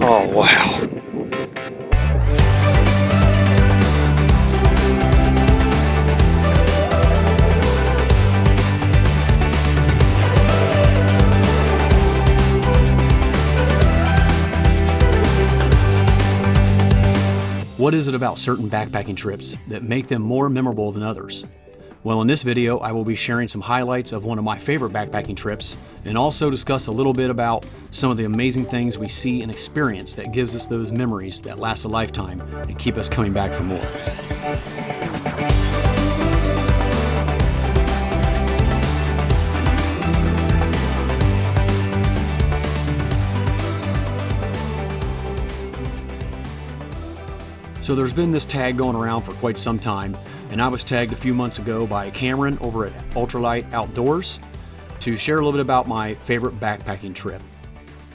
Oh, wow. What is it about certain backpacking trips that make them more memorable than others? Well, in this video, I will be sharing some highlights of one of my favorite backpacking trips and also discuss a little bit about some of the amazing things we see and experience that gives us those memories that last a lifetime and keep us coming back for more. So there's been this tag going around for quite some time, and I was tagged a few months ago by Cameron over at Ultralight Outdoors to share a little bit about my favorite backpacking trip.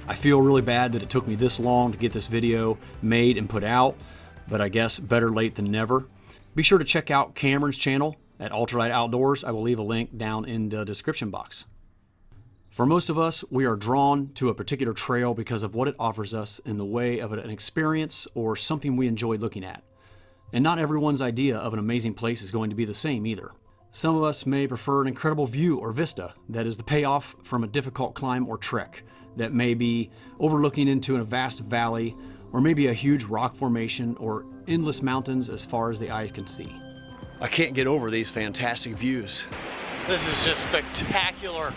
I feel really bad that it took me this long to get this video made and put out, but I guess better late than never. Be sure to check out Cameron's channel at Ultralight Outdoors. I will leave a link down in the description box. For most of us, we are drawn to a particular trail because of what it offers us in the way of an experience or something we enjoy looking at. And not everyone's idea of an amazing place is going to be the same either. Some of us may prefer an incredible view or vista that is the payoff from a difficult climb or trek that may be overlooking into a vast valley or maybe a huge rock formation or endless mountains as far as the eye can see. I can't get over these fantastic views. This is just spectacular.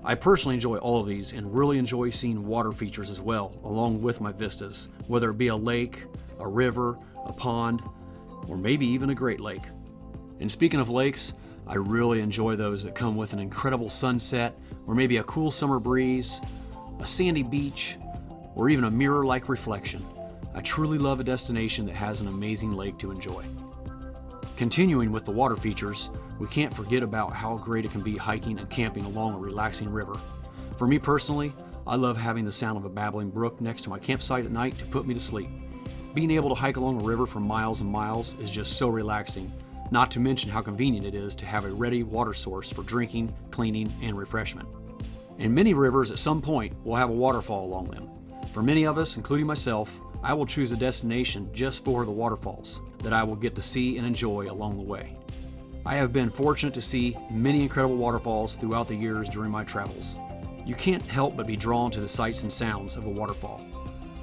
I personally enjoy all of these and really enjoy seeing water features as well, along with my vistas, whether it be a lake, a river, a pond, or maybe even a Great Lake. And speaking of lakes, I really enjoy those that come with an incredible sunset, or maybe a cool summer breeze, a sandy beach, or even a mirror-like reflection. I truly love a destination that has an amazing lake to enjoy. Continuing with the water features, we can't forget about how great it can be hiking and camping along a relaxing river. For me personally, I love having the sound of a babbling brook next to my campsite at night to put me to sleep. Being able to hike along a river for miles and miles is just so relaxing, not to mention how convenient it is to have a ready water source for drinking, cleaning, and refreshment. And many rivers at some point will have a waterfall along them. For many of us, including myself, I will choose a destination just for the waterfalls that I will get to see and enjoy along the way. I have been fortunate to see many incredible waterfalls throughout the years during my travels. You can't help but be drawn to the sights and sounds of a waterfall.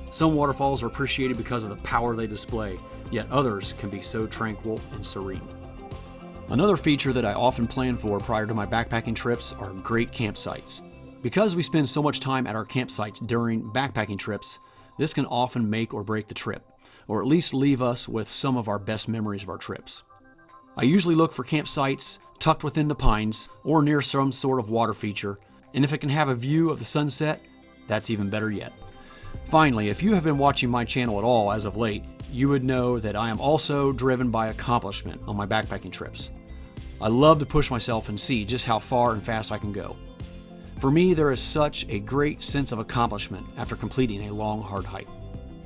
Some waterfalls are appreciated because of the power they display, yet others can be so tranquil and serene. Another feature that I often plan for prior to my backpacking trips are great campsites. Because we spend so much time at our campsites during backpacking trips, this can often make or break the trip, or at least leave us with some of our best memories of our trips. I usually look for campsites tucked within the pines or near some sort of water feature, and if it can have a view of the sunset, that's even better yet. Finally, if you have been watching my channel at all as of late, you would know that I am also driven by accomplishment on my backpacking trips. I love to push myself and see just how far and fast I can go. For me, there is such a great sense of accomplishment after completing a long, hard hike.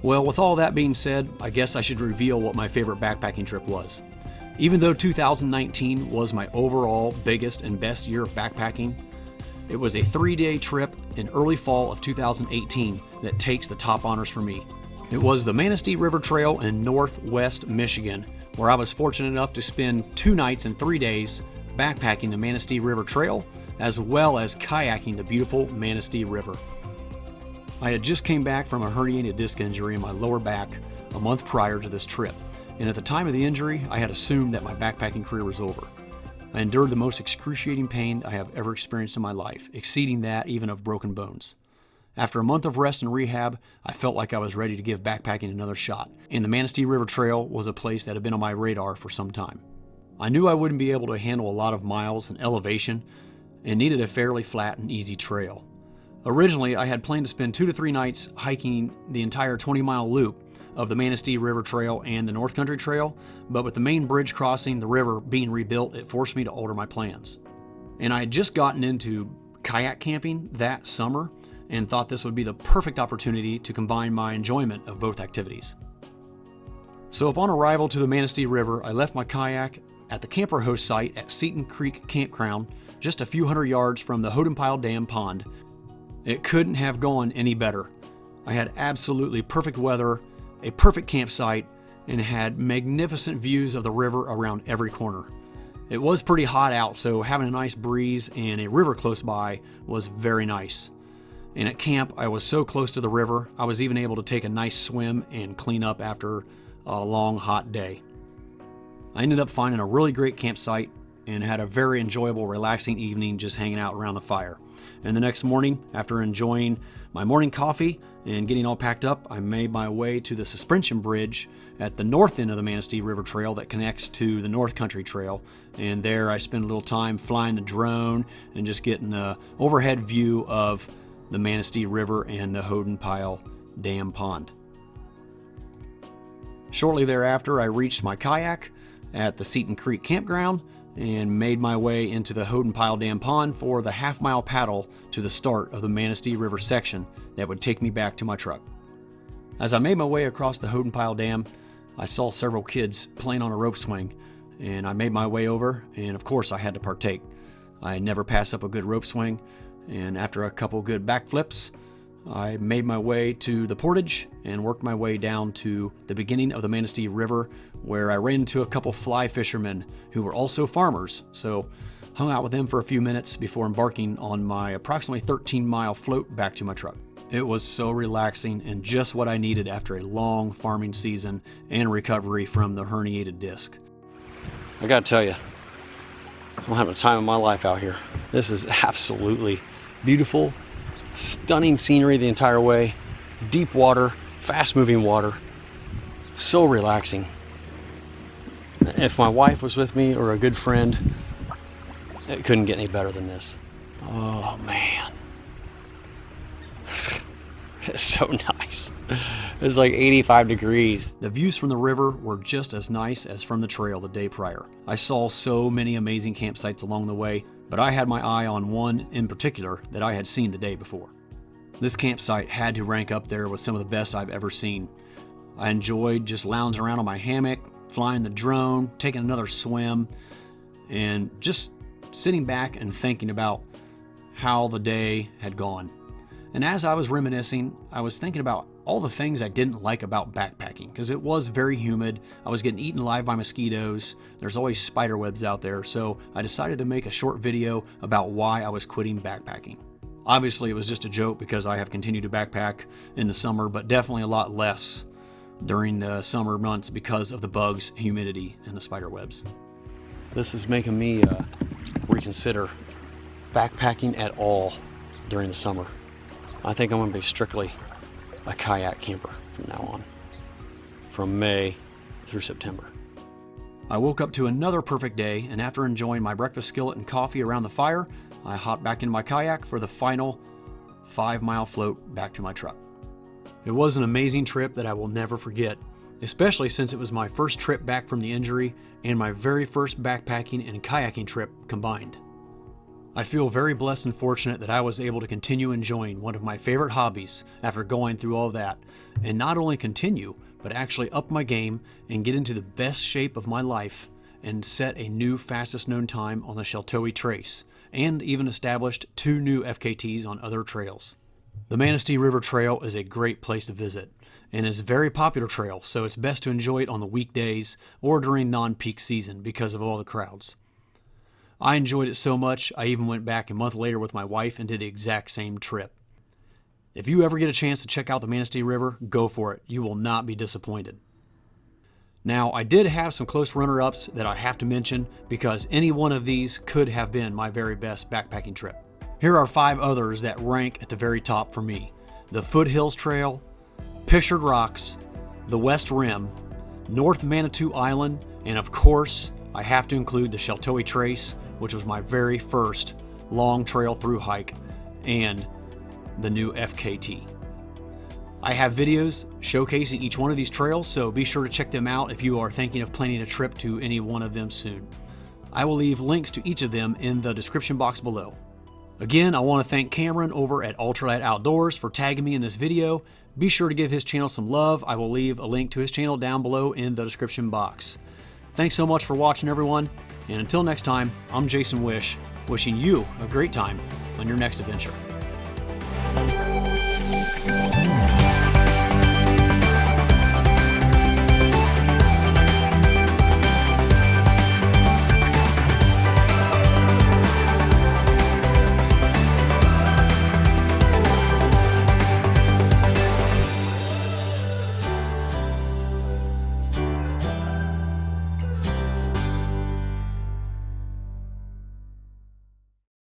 Well, with all that being said, I guess I should reveal what my favorite backpacking trip was. Even though 2019 was my overall biggest and best year of backpacking, it was a 3-day trip in early fall of 2018 that takes the top honors for me. It was the Manistee River Trail in Northwest Michigan, where I was fortunate enough to spend 2 nights and 3 days backpacking the Manistee River Trail, as well as kayaking the beautiful Manistee River. I had just came back from a herniated disc injury in my lower back a month prior to this trip, and at the time of the injury, I had assumed that my backpacking career was over. I endured the most excruciating pain I have ever experienced in my life, exceeding that even of broken bones. After a month of rest and rehab, I felt like I was ready to give backpacking another shot, and the Manistee River Trail was a place that had been on my radar for some time. I knew I wouldn't be able to handle a lot of miles and elevation, and needed a fairly flat and easy trail. Originally, I had planned to spend 2 to 3 nights hiking the entire 20-mile loop of the Manistee River Trail and the North Country Trail, but with the main bridge crossing the river being rebuilt, it forced me to alter my plans. And I had just gotten into kayak camping that summer and thought this would be the perfect opportunity to combine my enjoyment of both activities. So upon arrival to the Manistee River, I left my kayak at the camper host site at Seton Creek Campground, just a few hundred yards from the Houghton Pond. It couldn't have gone any better. I had absolutely perfect weather, a perfect campsite, and had magnificent views of the river around every corner. It was pretty hot out, so having a nice breeze and a river close by was very nice. And at camp, I was so close to the river, I was even able to take a nice swim and clean up after a long, hot day. I ended up finding a really great campsite and had a very enjoyable, relaxing evening just hanging out around the fire. And the next morning, after enjoying my morning coffee and getting all packed up, I made my way to the suspension bridge at the north end of the Manistee River Trail that connects to the North Country Trail. And there I spent a little time flying the drone and just getting an overhead view of the Manistee River and the Houghton Pond. Shortly thereafter, I reached my kayak at the Seton Creek campground and made my way into the Houghton Pond for the half-mile paddle to the start of the Manistee River section that would take me back to my truck. As I made my way across the Houghton Dam, I saw several kids playing on a rope swing, and I made my way over, and of course I had to partake. I never pass up a good rope swing, and after a couple good backflips, I made my way to the portage and worked my way down to the beginning of the Manistee River, where I ran into a couple fly fishermen who were also farmers, so hung out with them for a few minutes before embarking on my approximately 13-mile float back to my truck. It was so relaxing and just what I needed after a long farming season and recovery from the herniated disc. I gotta tell you, I'm having the time of my life out here. This is absolutely beautiful. Stunning scenery the entire way, deep water, fast moving water, so relaxing. If my wife was with me or a good friend, it couldn't get any better than this. Oh man, it's so nice. It's like 85 degrees. The views from the river were just as nice as from the trail the day prior. I saw so many amazing campsites along the way, but I had my eye on one in particular that I had seen the day before. This campsite had to rank up there with some of the best I've ever seen. I enjoyed just lounging around on my hammock, flying the drone, taking another swim, and just sitting back and thinking about how the day had gone. And as I was reminiscing, I was thinking about all the things I didn't like about backpacking, because it was very humid. I was getting eaten alive by mosquitoes. There's always spider webs out there, so I decided to make a short video about why I was quitting backpacking. Obviously, it was just a joke because I have continued to backpack in the summer, but definitely a lot less during the summer months because of the bugs, humidity, and the spider webs. This is making me reconsider backpacking at all during the summer. I think I'm going to be strictly a kayak camper from now on, from May through September. I woke up to another perfect day, and after enjoying my breakfast skillet and coffee around the fire, I hopped back in my kayak for the final 5-mile float back to my truck. It was an amazing trip that I will never forget, especially since it was my first trip back from the injury and my very first backpacking and kayaking trip combined. I feel very blessed and fortunate that I was able to continue enjoying one of my favorite hobbies after going through all that, and not only continue, but actually up my game and get into the best shape of my life and set a new fastest known time on the Sheltowee Trace, and even established 2 new FKTs on other trails. The Manistee River Trail is a great place to visit and is a very popular trail, so it's best to enjoy it on the weekdays or during non-peak season because of all the crowds. I enjoyed it so much, I even went back a month later with my wife and did the exact same trip. If you ever get a chance to check out the Manistee River, go for it. You will not be disappointed. Now, I did have some close runner-ups that I have to mention because any one of these could have been my very best backpacking trip. Here are 5 others that rank at the very top for me: the Foothills Trail, Pictured Rocks, the West Rim, North Manitou Island, and of course, I have to include the Sheltowee Trace, which was my very first long trail through hike, and the new FKT. I have videos showcasing each one of these trails, so be sure to check them out if you are thinking of planning a trip to any one of them soon. I will leave links to each of them in the description box below. Again, I want to thank Cameron over at Ultralight Outdoors for tagging me in this video. Be sure to give his channel some love. I will leave a link to his channel down below in the description box. Thanks so much for watching, everyone, and until next time, I'm Jason Wish, wishing you a great time on your next adventure.